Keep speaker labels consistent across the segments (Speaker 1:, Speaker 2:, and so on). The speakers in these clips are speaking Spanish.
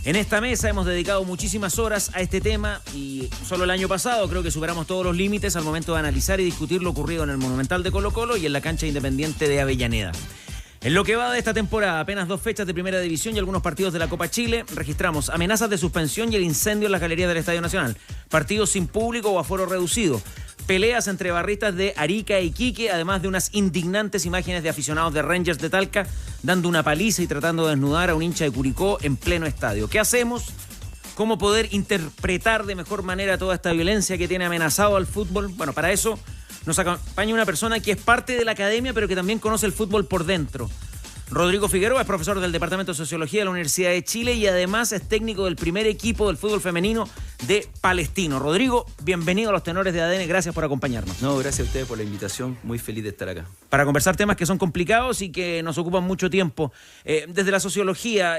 Speaker 1: En esta mesa hemos dedicado muchísimas horas a este tema y solo el año pasado creo que superamos todos los límites al momento de analizar y discutir lo ocurrido en el Monumental de Colo-Colo y en la cancha Independiente de Avellaneda. En lo que va de esta temporada, apenas 2 fechas de Primera División y algunos partidos de la Copa Chile, registramos amenazas de suspensión y el incendio en las galerías del Estadio Nacional, partidos sin público o aforo reducido, peleas entre barristas de Arica e Iquique, además de unas indignantes imágenes de aficionados de Rangers de Talca dando una paliza y tratando de desnudar a un hincha de Curicó en pleno estadio. ¿Qué hacemos? ¿Cómo poder interpretar de mejor manera toda esta violencia que tiene amenazado al fútbol? Bueno, para eso nos acompaña una persona que es parte de la academia, pero que también conoce el fútbol por dentro. Rodrigo Figueroa es profesor del Departamento de Sociología de la Universidad de Chile y además es técnico del primer equipo del fútbol femenino de Palestino. Rodrigo, bienvenido a los Tenores de ADN, gracias por acompañarnos.
Speaker 2: No, gracias a ustedes por la invitación, muy feliz de estar acá.
Speaker 1: Para conversar temas que son complicados y que nos ocupan mucho tiempo. Desde la sociología,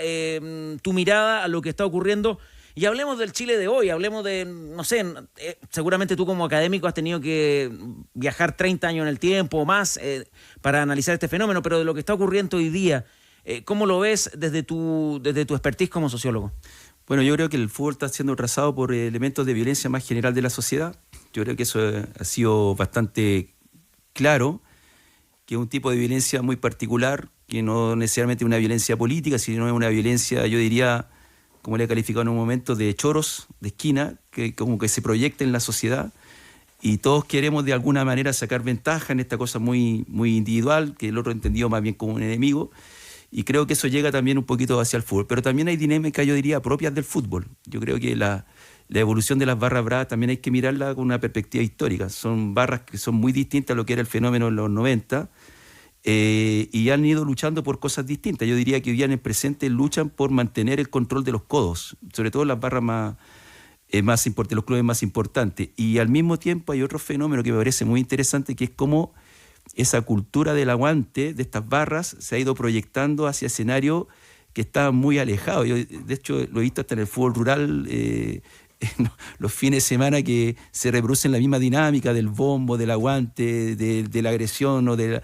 Speaker 1: tu mirada a lo que está ocurriendo. Y hablemos del Chile de hoy, hablemos de, no sé, seguramente tú como académico has tenido que viajar 30 años en el tiempo o más para analizar este fenómeno, pero de lo que está ocurriendo hoy día, ¿cómo lo ves desde tu expertise como sociólogo?
Speaker 2: Bueno, yo creo que el fútbol está siendo trazado por elementos de violencia más general de la sociedad. Yo creo que eso ha sido bastante claro, que es un tipo de violencia muy particular, que no necesariamente es una violencia política, sino es una violencia, yo diría, como le he calificado en un momento, de choros, de esquina, que como que se proyecta en la sociedad y todos queremos de alguna manera sacar ventaja en esta cosa muy, muy individual, que el otro entendido más bien como un enemigo, y creo que eso llega también un poquito hacia el fútbol. Pero también hay dinámicas, yo diría, propias del fútbol. Yo creo que la evolución de las barras bravas también hay que mirarla con una perspectiva histórica. Son barras que son muy distintas a lo que era el fenómeno en los 90, y han ido luchando por cosas distintas. Yo diría que hoy día en el presente luchan por mantener el control de los codos, sobre todo las barras más importantes, los clubes más importantes. Y al mismo tiempo hay otro fenómeno que me parece muy interesante, que es cómo esa cultura del aguante de estas barras se ha ido proyectando hacia escenarios que estaban muy alejados. Yo, de hecho, lo he visto hasta en el fútbol rural, los fines de semana, que se reproducen la misma dinámica del bombo, del aguante, de la agresión o de la...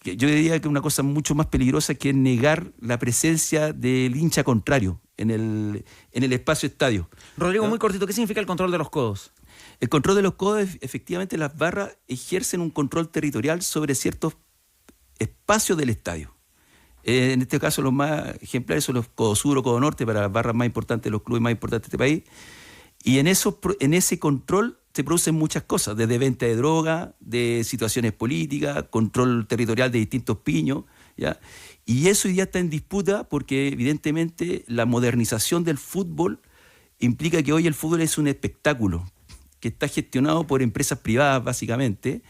Speaker 2: Yo diría que una cosa mucho más peligrosa que es negar la presencia del hincha contrario en el espacio estadio.
Speaker 1: Rodrigo,
Speaker 2: ¿no?
Speaker 1: Muy cortito, ¿qué significa el control de los codos?
Speaker 2: El control de los codos, efectivamente, las barras ejercen un control territorial sobre ciertos espacios del estadio. En este caso, los más ejemplares son los codo sur o codo norte, para las barras más importantes, los clubes más importantes de este país. Y en ese control se producen muchas cosas, desde venta de droga, de situaciones políticas, control territorial de distintos piños, ¿ya? Y eso hoy día está en disputa porque evidentemente la modernización del fútbol implica que hoy el fútbol es un espectáculo que está gestionado por empresas privadas básicamente,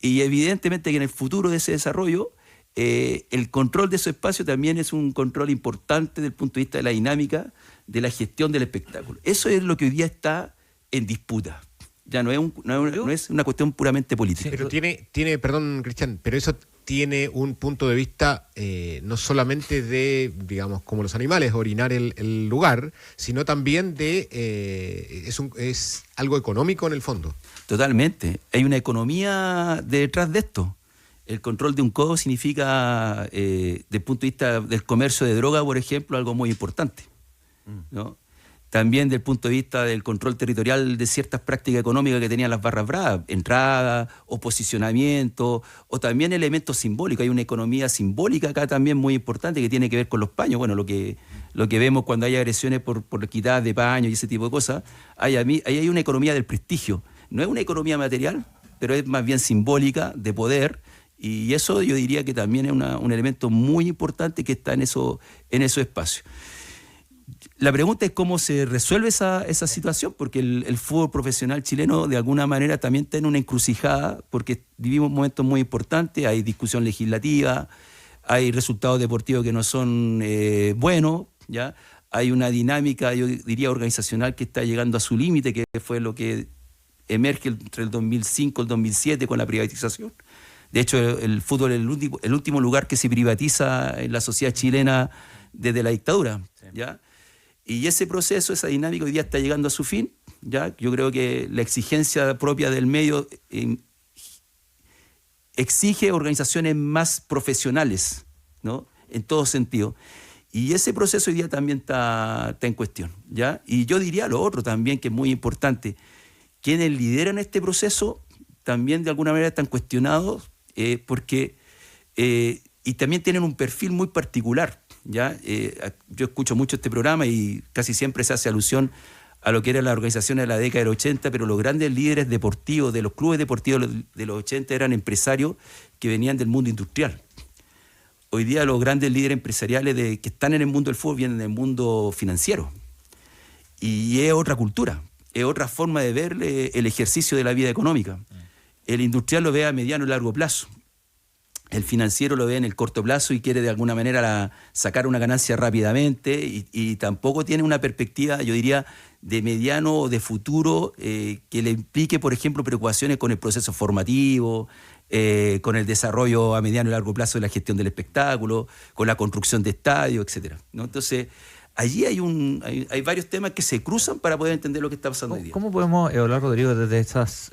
Speaker 2: y evidentemente que en el futuro de ese desarrollo el control de esos espacios también es un control importante desde el punto de vista de la dinámica de la gestión del espectáculo. Eso es lo que hoy día está en disputa. Ya no es una cuestión puramente política.
Speaker 3: Pero perdón, Cristian, pero eso tiene un punto de vista no solamente de, digamos, como los animales, orinar el lugar, sino también de es algo económico en el fondo.
Speaker 2: Totalmente. Hay una economía detrás de esto. El control de un codo significa, desde el punto de vista del comercio de droga, por ejemplo, algo muy importante, ¿no? También desde el punto de vista del control territorial de ciertas prácticas económicas que tenían las barras bravas, entrada o posicionamiento, o también elementos simbólicos. Hay una economía simbólica acá también muy importante que tiene que ver con los paños. Bueno, lo que vemos cuando hay agresiones por quitadas de paños y ese tipo de cosas, ahí hay una economía del prestigio. No es una economía material, pero es más bien simbólica, de poder, y eso yo diría que también es un elemento muy importante que está en esos espacios. La pregunta es cómo se resuelve esa situación, porque el fútbol profesional chileno de alguna manera también está en una encrucijada, porque vivimos momentos muy importantes, hay discusión legislativa, hay resultados deportivos que no son buenos, ¿ya? Hay una dinámica, yo diría, organizacional que está llegando a su límite, que fue lo que emerge entre el 2005 y el 2007 con la privatización. De hecho, el fútbol es el último lugar que se privatiza en la sociedad chilena desde la dictadura, ¿ya? Y ese proceso, esa dinámica hoy día está llegando a su fin, ¿ya? Yo creo que la exigencia propia del medio exige organizaciones más profesionales, ¿no? En todo sentido. Y ese proceso hoy día también está en cuestión, ¿ya? Y yo diría lo otro también, que es muy importante. Quienes lideran este proceso también de alguna manera están cuestionados porque y también tienen un perfil muy particular, ¿ya? Yo escucho mucho este programa y casi siempre se hace alusión a lo que eran las organizaciones de la década del 80, pero los grandes líderes deportivos de los clubes deportivos de los 80 eran empresarios que venían del mundo industrial. Hoy día los grandes líderes empresariales que están en el mundo del fútbol vienen del mundo financiero. Y es otra cultura, es otra forma de ver el ejercicio de la vida económica. El industrial lo ve a mediano y largo plazo. El financiero lo ve en el corto plazo y quiere de alguna manera sacar una ganancia rápidamente y tampoco tiene una perspectiva, yo diría, de mediano o de futuro que le implique, por ejemplo, preocupaciones con el proceso formativo, con el desarrollo a mediano y largo plazo de la gestión del espectáculo, con la construcción de estadios, etcétera, ¿no? Entonces, allí hay varios temas que se cruzan para poder entender lo que está pasando hoy día.
Speaker 4: ¿Cómo podemos hablar, Rodrigo, desde esas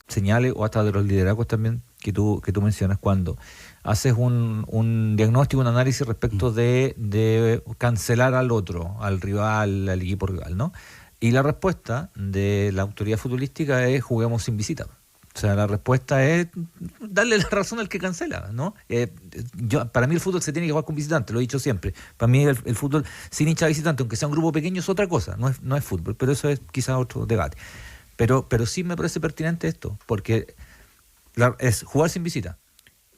Speaker 4: señales o hasta de los liderazgos también que tú mencionas cuando haces un diagnóstico, un análisis respecto de cancelar al otro, al rival, al equipo rival, ¿no? Y la respuesta de la autoridad futbolística es juguemos sin visita. O sea, la respuesta es darle la razón al que cancela, ¿no? Para mí el fútbol se tiene que jugar con visitantes, lo he dicho siempre. Para mí el fútbol sin hincha visitante, aunque sea un grupo pequeño, es otra cosa, no es fútbol, pero eso es quizás otro debate. Pero sí me parece pertinente esto, porque es jugar sin visita,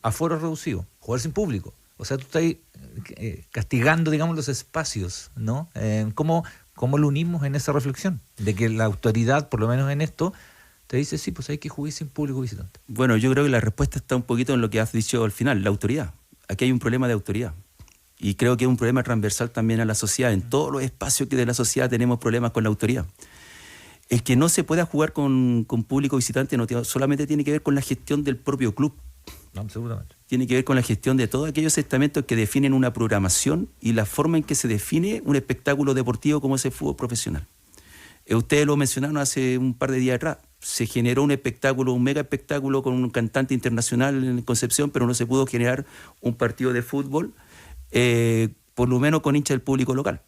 Speaker 4: aforo reducido, jugar sin público. O sea, tú estás castigando, digamos, los espacios, ¿no? ¿Cómo lo unimos en esa reflexión? De que la autoridad, por lo menos en esto, te dice, sí, pues hay que jugar sin público visitante.
Speaker 2: Bueno, yo creo que la respuesta está un poquito en lo que has dicho al final, la autoridad. Aquí hay un problema de autoridad. Y creo que es un problema transversal también a la sociedad. En todos los espacios que de la sociedad tenemos problemas con la autoridad. El que no se pueda jugar con público visitante no solamente tiene que ver con la gestión del propio club.
Speaker 4: No, seguramente.
Speaker 2: Tiene que ver con la gestión de todos aquellos estamentos que definen una programación y la forma en que se define un espectáculo deportivo como es el fútbol profesional. Ustedes lo mencionaron hace un par de días atrás. Se generó un espectáculo, un mega espectáculo con un cantante internacional en Concepción, pero no se pudo generar un partido de fútbol, por lo menos con hincha del público local.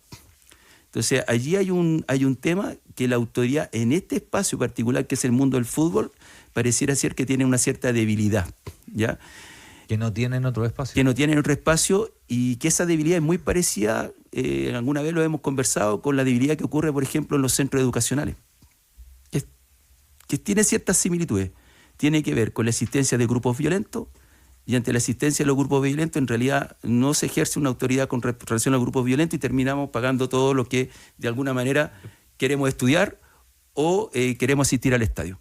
Speaker 2: Entonces, allí hay un tema que la autoridad en este espacio particular, que es el mundo del fútbol, pareciera ser que tiene una cierta debilidad, ¿ya?
Speaker 4: Que no tienen otro espacio.
Speaker 2: Que no tienen otro espacio y que esa debilidad es muy parecida, alguna vez lo hemos conversado, con la debilidad que ocurre, por ejemplo, en los centros educacionales, que tiene ciertas similitudes. Tiene que ver con la existencia de grupos violentos y ante la existencia de los grupos violentos en realidad no se ejerce una autoridad con relación a los grupos violentos y terminamos pagando todo lo que de alguna manera queremos estudiar o queremos asistir al estadio.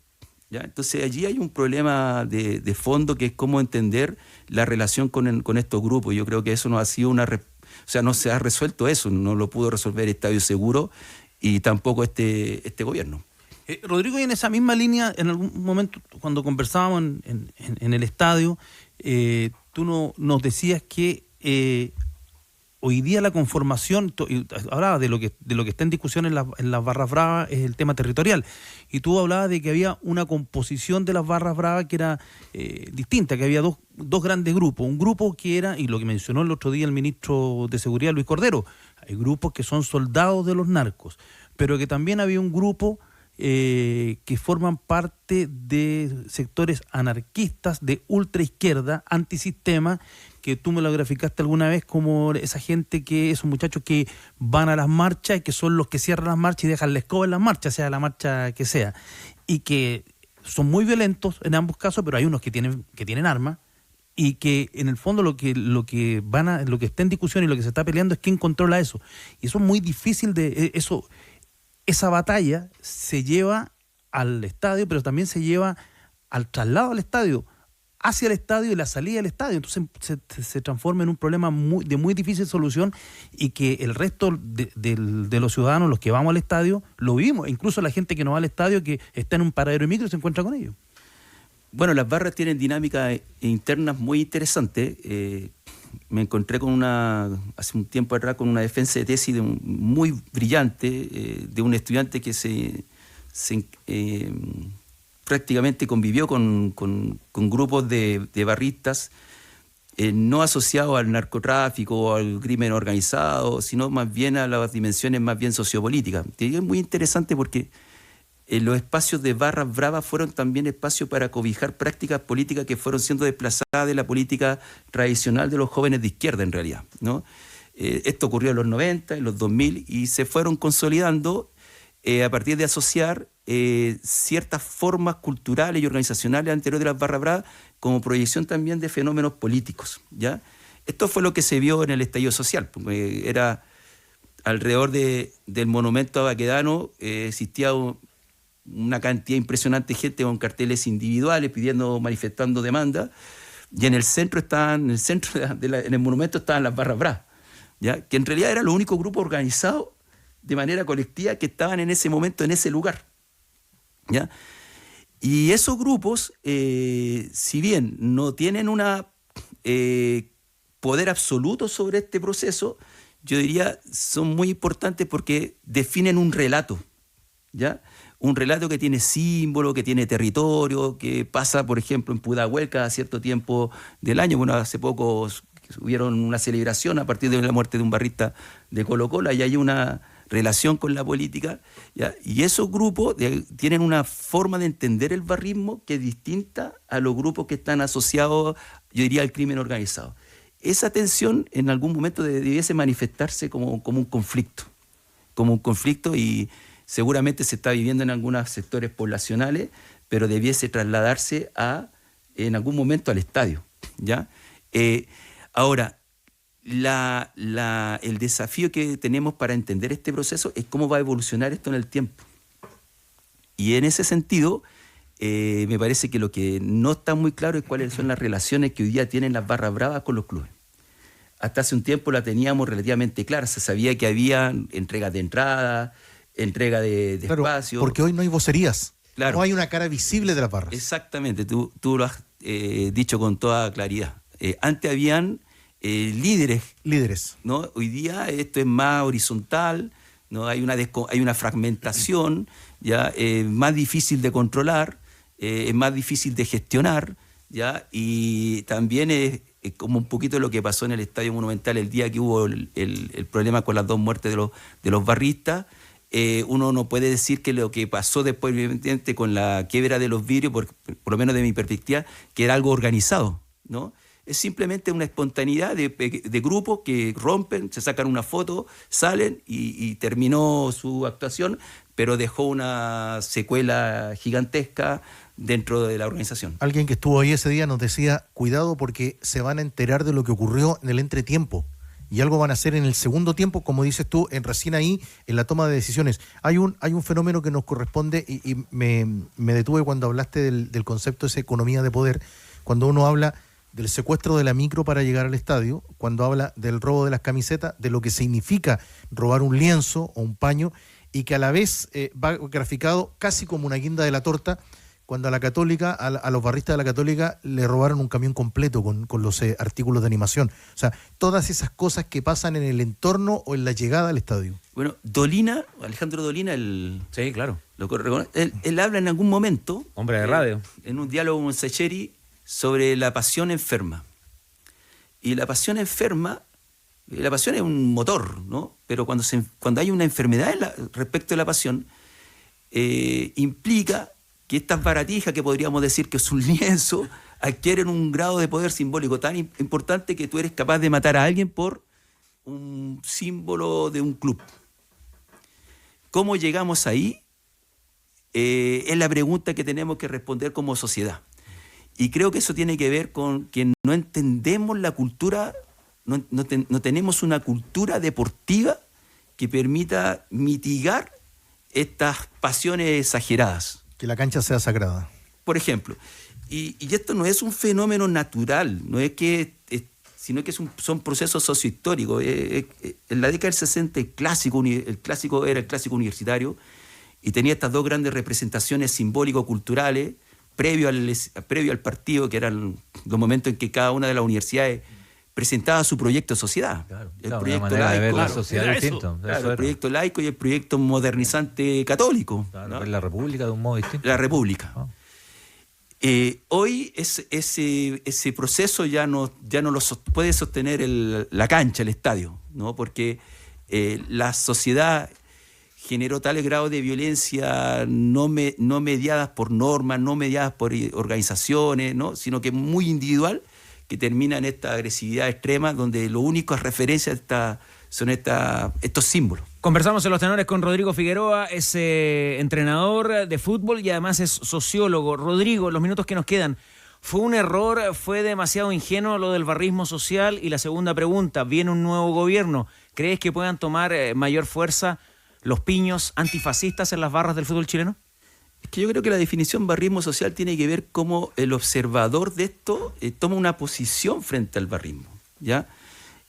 Speaker 2: ¿Ya? Entonces allí hay un problema de fondo que es cómo entender la relación con estos grupos. Yo creo que eso no ha sido no se ha resuelto eso, no lo pudo resolver Estadio Seguro y tampoco este gobierno.
Speaker 5: Rodrigo, y en esa misma línea, en algún momento cuando conversábamos en el estadio, tú nos decías que hoy día la conformación, hablaba de lo que está en discusión en las barras bravas, es el tema territorial. Y tú hablabas de que había una composición de las barras bravas que era distinta, que había dos grandes grupos. Un grupo que era, y lo que mencionó el otro día el ministro de Seguridad, Luis Cordero, hay grupos que son soldados de los narcos, pero que también había un grupo que forman parte de sectores anarquistas de ultraizquierda, antisistema, que tú me lo graficaste alguna vez como esa gente esos muchachos que van a las marchas y que son los que cierran las marchas y dejan la escoba en las marchas, sea la marcha que sea, y que son muy violentos en ambos casos, pero hay unos que tienen armas y que en el fondo lo que está en discusión y lo que se está peleando es quién controla eso. Y eso es muy difícil esa batalla se lleva al estadio, pero también se lleva al traslado al estadio, hacia el estadio y la salida del estadio. Entonces se transforma en un problema de muy difícil solución y que el resto de los ciudadanos, los que vamos al estadio, lo vivimos. Incluso la gente que no va al estadio, que está en un paradero de micro, se encuentra con ellos.
Speaker 2: Bueno, las barras tienen dinámicas internas muy interesantes. Me encontré hace un tiempo atrás con una defensa de tesis muy brillante de un estudiante que prácticamente convivió con grupos de barristas no asociado al narcotráfico o al crimen organizado, sino más bien a las dimensiones más bien sociopolíticas. Y es muy interesante porque los espacios de barras bravas fueron también espacios para cobijar prácticas políticas que fueron siendo desplazadas de la política tradicional de los jóvenes de izquierda, en realidad, ¿no? Esto ocurrió en los 90, en los 2000, y se fueron consolidando a partir de asociar ciertas formas culturales y organizacionales anteriores de las barras bravas como proyección también de fenómenos políticos, ¿ya? Esto fue lo que se vio en el estallido social. Era alrededor del monumento a Baquedano, existía una cantidad impresionante de gente con carteles individuales pidiendo, manifestando demanda, y en el centro en el monumento estaban las barras bravas, ¿ya? Que en realidad era lo único grupo organizado de manera colectiva que estaban en ese momento en ese lugar, ¿ya? Y esos grupos, si bien no tienen una poder absoluto sobre este proceso, yo diría son muy importantes porque definen un relato, ¿ya? Un relato que tiene símbolo, que tiene territorio, que pasa, por ejemplo, en Pudahuel cada cierto tiempo del año. Bueno, hace poco hubieron una celebración a partir de la muerte de un barrista de Colo-Colo, y hay una relación con la política, ¿ya? Y esos grupos tienen una forma de entender el barrismo que es distinta a los grupos que están asociados, yo diría, al crimen organizado. Esa tensión en algún momento debiese manifestarse como un conflicto, y seguramente se está viviendo en algunos sectores poblacionales, pero debiese trasladarse en algún momento al estadio, ¿ya? Ahora, el desafío que tenemos para entender este proceso es cómo va a evolucionar esto en el tiempo. Y en ese sentido, me parece que lo que no está muy claro es cuáles son las relaciones que hoy día tienen las barras bravas con los clubes. Hasta hace un tiempo la teníamos relativamente clara, se sabía que había entregas de entrada, entrega de
Speaker 6: claro,
Speaker 2: espacio.
Speaker 6: Porque hoy no hay vocerías,
Speaker 2: claro.
Speaker 6: No hay una cara visible de las barras.
Speaker 2: Exactamente, tú lo has dicho con toda claridad. Antes habían líderes, ¿no? Hoy día esto es más horizontal, ¿no? Hay una fragmentación, ya más difícil de controlar, es más difícil de gestionar, ya, y también es como un poquito lo que pasó en el Estadio Monumental el día que hubo el problema con las 2 muertes de los barristas. Uno no puede decir que lo que pasó después, evidentemente, con la quiebra de los vidrios, por lo menos de mi perspectiva, que era algo organizado, ¿no? Es simplemente una espontaneidad de grupos que rompen, se sacan una foto, salen y terminó su actuación, pero dejó una secuela gigantesca dentro de la organización.
Speaker 6: Alguien que estuvo ahí ese día nos decía, cuidado porque se van a enterar de lo que ocurrió en el entretiempo. Y algo van a hacer en el segundo tiempo, como dices tú, recién ahí, en la toma de decisiones. Hay un fenómeno que nos corresponde, y me detuve cuando hablaste del concepto de esa economía de poder, cuando uno habla del secuestro de la micro para llegar al estadio, cuando habla del robo de las camisetas, de lo que significa robar un lienzo o un paño, y que a la vez va graficado casi como una guinda de la torta, cuando a la Católica, a los barristas de la Católica, le robaron un camión completo con los artículos de animación. O sea, todas esas cosas que pasan en el entorno o en la llegada al estadio.
Speaker 2: Bueno, Alejandro Dolina,
Speaker 1: sí, claro,
Speaker 2: él habla en algún momento,
Speaker 1: hombre de radio, en
Speaker 2: un diálogo con Secheri, sobre la pasión enferma. Y la pasión enferma, la pasión es un motor, ¿no? Pero cuando hay una enfermedad respecto de la pasión, implica que estas baratijas, que podríamos decir que es un lienzo, adquieren un grado de poder simbólico tan importante que tú eres capaz de matar a alguien por un símbolo de un club. ¿Cómo llegamos ahí? Es la pregunta que tenemos que responder como sociedad. Y creo que eso tiene que ver con que no entendemos la cultura, no tenemos una cultura deportiva que permita mitigar estas pasiones exageradas.
Speaker 6: Que la cancha sea sagrada.
Speaker 2: Por ejemplo, y esto no es un fenómeno natural, no es que, sino que son procesos sociohistóricos. En la década del 60 el clásico era el clásico universitario y tenía estas 2 grandes representaciones simbólico-culturales previo al partido, que eran los momentos en que cada una de las universidades presentaba su proyecto de sociedad.
Speaker 4: Claro,
Speaker 2: el proyecto
Speaker 4: manera
Speaker 2: laico,
Speaker 4: de ver la sociedad distinto.
Speaker 2: El proyecto laico y el proyecto modernizante católico.
Speaker 4: Claro,
Speaker 2: ¿no?
Speaker 4: la República de un modo distinto.
Speaker 2: La República. Hoy ese proceso ya no lo puede sostener la cancha, el estadio, ¿no? Porque la sociedad generó tales grados de violencia no mediadas por normas, no mediadas por organizaciones, ¿no? Sino que muy individual, que termina en esta agresividad extrema, donde lo único es referencia son estos símbolos.
Speaker 1: Conversamos en Los Tenores con Rodrigo Figueroa, es entrenador de fútbol y además es sociólogo. Rodrigo, los minutos que nos quedan, ¿fue un error, fue demasiado ingenuo lo del barrismo social? Y la segunda pregunta, viene un nuevo gobierno, ¿crees que puedan tomar mayor fuerza los piños antifascistas en las barras del fútbol chileno?
Speaker 2: Es que yo creo que la definición barrismo social tiene que ver cómo el observador de esto toma una posición frente al barrismo, ¿ya?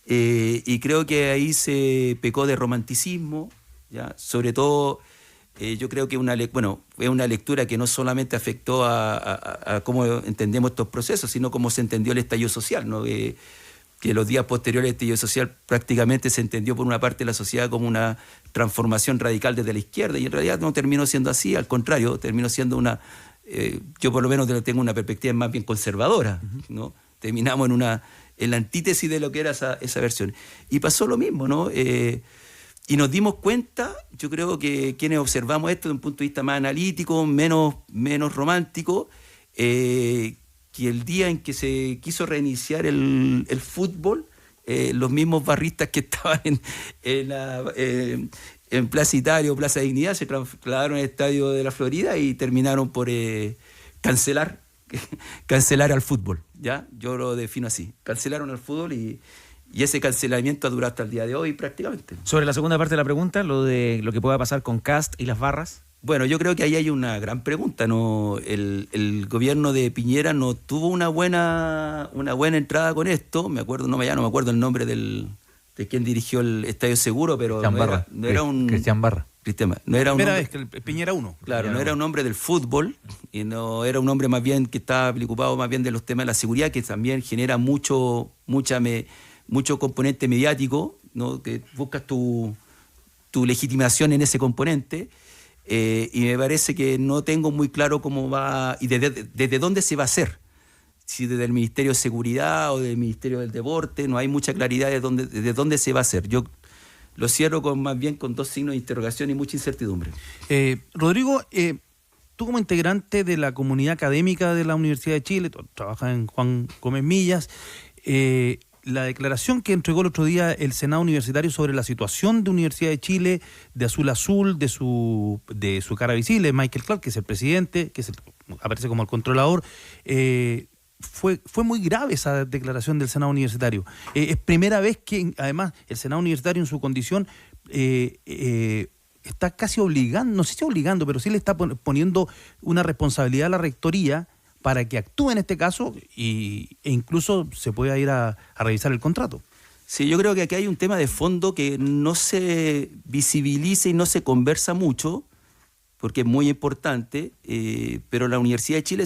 Speaker 2: Y creo que ahí se pecó de romanticismo, ¿ya? Sobre todo, yo creo que es una lectura que no solamente afectó a cómo entendemos estos procesos, sino cómo se entendió el estallido social, ¿no? Que los días posteriores al estallido social prácticamente se entendió por una parte de la sociedad como una transformación radical desde la izquierda, y en realidad no terminó siendo así, al contrario, terminó siendo yo por lo menos tengo una perspectiva más bien conservadora, ¿no? Terminamos en la antítesis de lo que era esa versión. Y pasó lo mismo, ¿no? Y nos dimos cuenta, yo creo que quienes observamos esto desde un punto de vista más analítico, menos romántico, que el día en que se quiso reiniciar el fútbol, los mismos barristas que estaban en Plaza Italia o Plaza Dignidad se trasladaron al Estadio de la Florida y terminaron por cancelar al fútbol, ¿ya? Yo lo defino así. Cancelaron al fútbol y ese cancelamiento ha durado hasta el día de hoy prácticamente.
Speaker 1: Sobre la segunda parte de la pregunta, lo que pueda pasar con Kast y las barras.
Speaker 2: Bueno, yo creo que ahí hay una gran pregunta, ¿no? El gobierno de Piñera no tuvo una buena entrada con esto. No me acuerdo el nombre de quien dirigió el Estadio Seguro, pero
Speaker 4: Cristian Barra.
Speaker 2: No era
Speaker 5: primera vez que el Piñera 1.
Speaker 2: Claro, no era un hombre del fútbol y no era un hombre más bien que estaba preocupado más bien de los temas de la seguridad, que también genera mucho componente mediático, ¿no? Que buscas tu legitimación en ese componente. Y me parece que no tengo muy claro cómo va y desde dónde se va a hacer, si desde el Ministerio de Seguridad o del Ministerio del Deporte. No hay mucha claridad de dónde se va a hacer. Yo lo cierro más bien con dos signos de interrogación y mucha incertidumbre.
Speaker 5: Rodrigo, tú como integrante de la comunidad académica de la Universidad de Chile, trabajas en Juan Gómez Millas, la declaración que entregó el otro día el Senado Universitario sobre la situación de Universidad de Chile, de Azul Azul, de su cara visible, Michael Clark, que es el presidente, aparece como el controlador, fue muy grave esa declaración del Senado Universitario. Es primera vez que, además, el Senado Universitario en su condición está casi obligando, no sé si obligando, pero sí le está poniendo una responsabilidad a la rectoría para que actúe en este caso e incluso se pueda ir a revisar el contrato.
Speaker 2: Sí, yo creo que aquí hay un tema de fondo que no se visibiliza y no se conversa mucho, porque es muy importante, pero la Universidad de Chile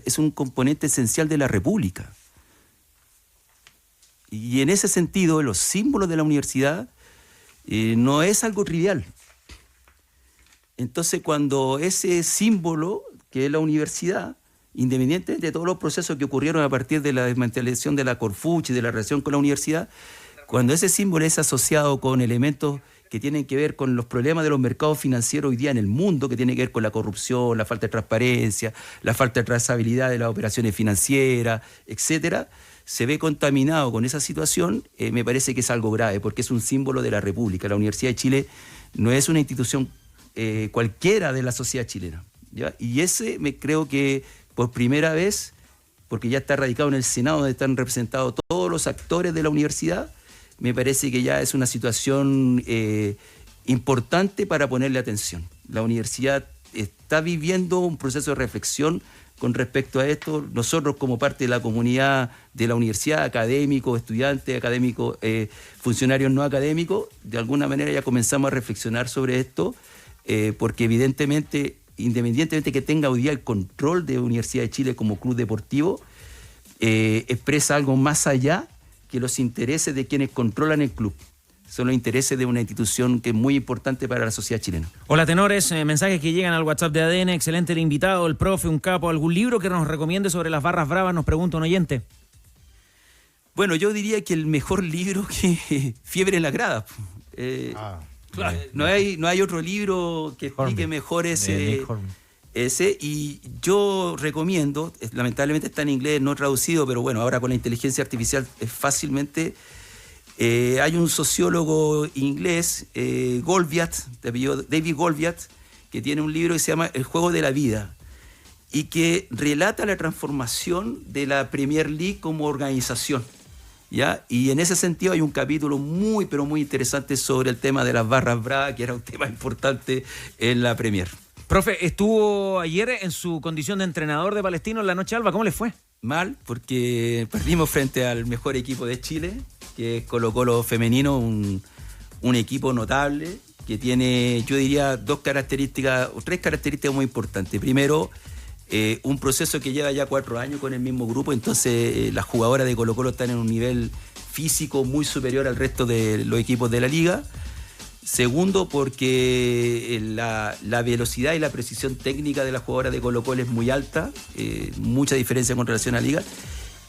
Speaker 2: es un componente esencial de la República. Y en ese sentido, los símbolos de la universidad no es algo trivial. Entonces, cuando ese símbolo, que es la universidad, independientemente de todos los procesos que ocurrieron a partir de la desmantelación de la Corfuch y de la relación con la universidad, cuando ese símbolo es asociado con elementos que tienen que ver con los problemas de los mercados financieros hoy día en el mundo, que tienen que ver con la corrupción, la falta de transparencia, la falta de trazabilidad de las operaciones financieras, etcétera, se ve contaminado con esa situación, me parece que es algo grave, porque es un símbolo de la República. La Universidad de Chile no es una institución cualquiera de la sociedad chilena, ¿ya? Y creo que por primera vez, porque ya está radicado en el Senado, donde están representados todos los actores de la universidad, me parece que ya es una situación importante para ponerle atención. La universidad está viviendo un proceso de reflexión con respecto a esto. Nosotros, como parte de la comunidad de la universidad, académicos, estudiantes, académicos, funcionarios no académicos, de alguna manera ya comenzamos a reflexionar sobre esto, porque evidentemente, independientemente que tenga hoy día el control de Universidad de Chile como club deportivo, expresa algo más allá que los intereses de quienes controlan el club. son los intereses de una institución que es muy importante para la sociedad chilena.
Speaker 1: Hola tenores, mensajes que llegan al WhatsApp de ADN, excelente el invitado, el profe, un capo, algún libro que nos recomiende sobre las barras bravas, nos pregunta un oyente.
Speaker 2: Bueno, yo diría que el mejor libro que Fiebre en la grada.
Speaker 5: Claro.
Speaker 2: No hay otro libro que explique mejor ese, y yo recomiendo, lamentablemente está en inglés, no traducido, pero bueno, ahora con la inteligencia artificial es fácilmente. Hay un sociólogo inglés, Golviat, David Golviat, que tiene un libro que se llama El juego de la vida y que relata la transformación de la Premier League como organización, ¿ya? Y en ese sentido hay un capítulo muy, pero muy interesante sobre el tema de las barras bravas, que era un tema importante en la Premier.
Speaker 1: Profe, estuvo ayer en su condición de entrenador de Palestino en la noche alba, ¿cómo le fue?
Speaker 2: Mal, porque perdimos frente al mejor equipo de Chile, que es Colo-Colo femenino, un equipo notable, que tiene, yo diría, tres características muy importantes. Primero, un proceso que lleva ya 4 años con el mismo grupo, entonces las jugadoras de Colo-Colo están en un nivel físico muy superior al resto de los equipos de la liga. Segundo, porque la velocidad y la precisión técnica de las jugadoras de Colo-Colo es muy alta, mucha diferencia con relación a la liga.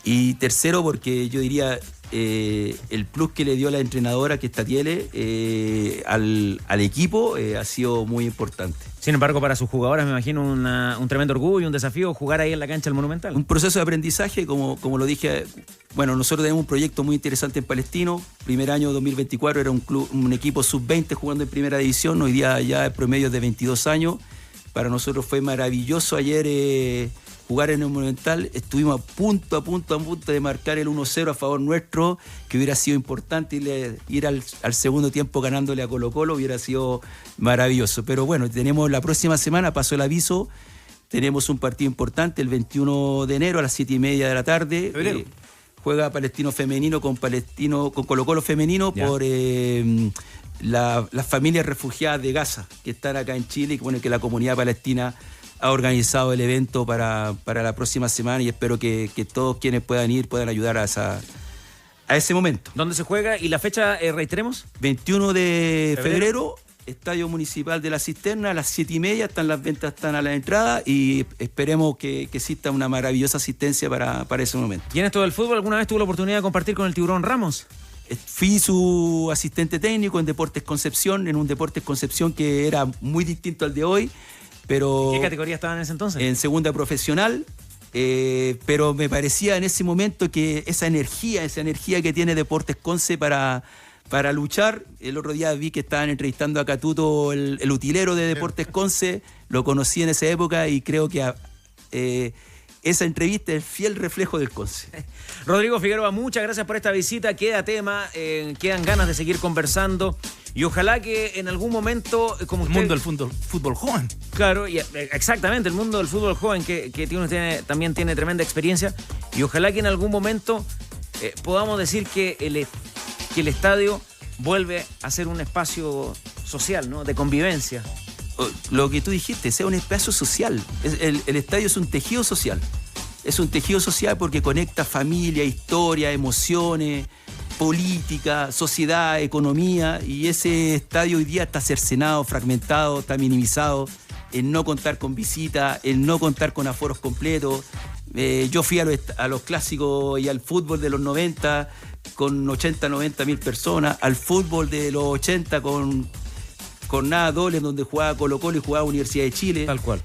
Speaker 2: Y tercero, porque yo diría el plus que le dio la entrenadora, que es Tatiele, al equipo ha sido muy importante.
Speaker 1: Sin embargo, para sus jugadoras me imagino un tremendo orgullo, un desafío jugar ahí en la cancha del Monumental.
Speaker 2: Un proceso de aprendizaje, como lo dije, bueno, nosotros tenemos un proyecto muy interesante en Palestino. Primer año 2024 era un equipo sub-20 jugando en primera división, hoy día ya el promedio es de 22 años. Para nosotros fue maravilloso ayer jugar en el Monumental. Estuvimos a punto de marcar el 1-0 a favor nuestro, que hubiera sido importante, ir al segundo tiempo ganándole a Colo-Colo, hubiera sido maravilloso. Pero bueno, tenemos la próxima semana, pasó el aviso, tenemos un partido importante el 21 de enero a las 7:30 de la tarde. Juega Palestino femenino con Colo-Colo femenino por las familias refugiadas de Gaza, que están acá en Chile, y bueno, que la comunidad palestina ha organizado el evento para la próxima semana, y espero que todos quienes puedan ir puedan ayudar a ese momento.
Speaker 1: ¿Dónde se juega? ¿Y la fecha, reiteremos?
Speaker 2: 21 de febrero, Estadio Municipal de la Cisterna, a las 7:30, las ventas están a la entrada, y esperemos que exista una maravillosa asistencia para ese momento.
Speaker 1: ¿Y en esto del fútbol alguna vez tuvo la oportunidad de compartir con el Tiburón Ramos?
Speaker 2: Fui su asistente técnico en Deportes Concepción, en un Deportes Concepción que era muy distinto al de hoy, pero...
Speaker 1: ¿Qué categoría estaba en ese entonces?
Speaker 2: En segunda profesional, pero me parecía en ese momento que esa energía que tiene Deportes Conce para luchar. El otro día vi que estaban entrevistando a Catuto, el utilero de Deportes Conce, lo conocí en esa época y creo que esa entrevista es el fiel reflejo del Conce.
Speaker 1: Rodrigo Figueroa, muchas gracias por esta visita, queda tema, quedan ganas de seguir conversando y ojalá que en algún momento, como usted...
Speaker 5: El mundo del fútbol joven.
Speaker 1: Claro, exactamente, el mundo del fútbol joven que también tiene tremenda experiencia, y ojalá que en algún momento podamos decir que el estadio vuelve a ser un espacio social, ¿no?, de convivencia.
Speaker 2: Lo que tú dijiste, sea un espacio social. El estadio es un tejido social. Es un tejido social porque conecta familia, historia, emociones, política, sociedad, economía, y ese estadio hoy día está cercenado, fragmentado, está minimizado, en no contar con visitas, en no contar con aforos completos. Yo fui a los clásicos y al fútbol de los 90 con 80, 90 mil personas, al fútbol de los 80 con nada doble, donde jugaba Colo-Colo y jugaba Universidad de Chile.
Speaker 1: Tal cual.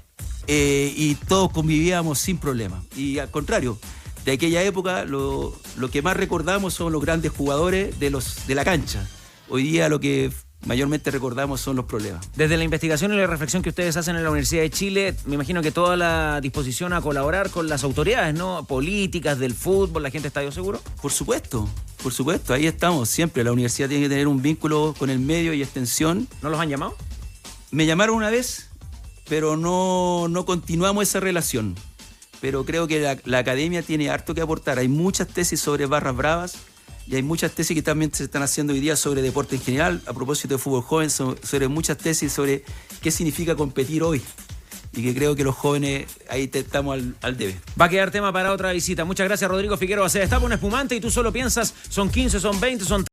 Speaker 2: Y todos convivíamos sin problema. Y al contrario, de aquella época lo que más recordamos son los grandes jugadores de la cancha. Hoy día lo que mayormente recordamos son los problemas.
Speaker 1: Desde la investigación y la reflexión que ustedes hacen en la Universidad de Chile, me imagino que toda la disposición a colaborar con las autoridades, ¿no?, políticas, del fútbol, la gente de Estadio Seguro.
Speaker 2: Por supuesto, ahí estamos siempre. La universidad tiene que tener un vínculo con el medio y extensión.
Speaker 1: ¿No los han llamado?
Speaker 2: Me llamaron una vez, pero no continuamos esa relación. Pero creo que la academia tiene harto que aportar. Hay muchas tesis sobre barras bravas y hay muchas tesis que también se están haciendo hoy día sobre deporte en general. A propósito de fútbol joven, sobre muchas tesis sobre qué significa competir hoy. Y que creo que los jóvenes ahí estamos al debe.
Speaker 1: Va a quedar tema para otra visita. Muchas gracias, Rodrigo Figueroa. Se destapa un espumante y tú solo piensas, son 15, son 20, son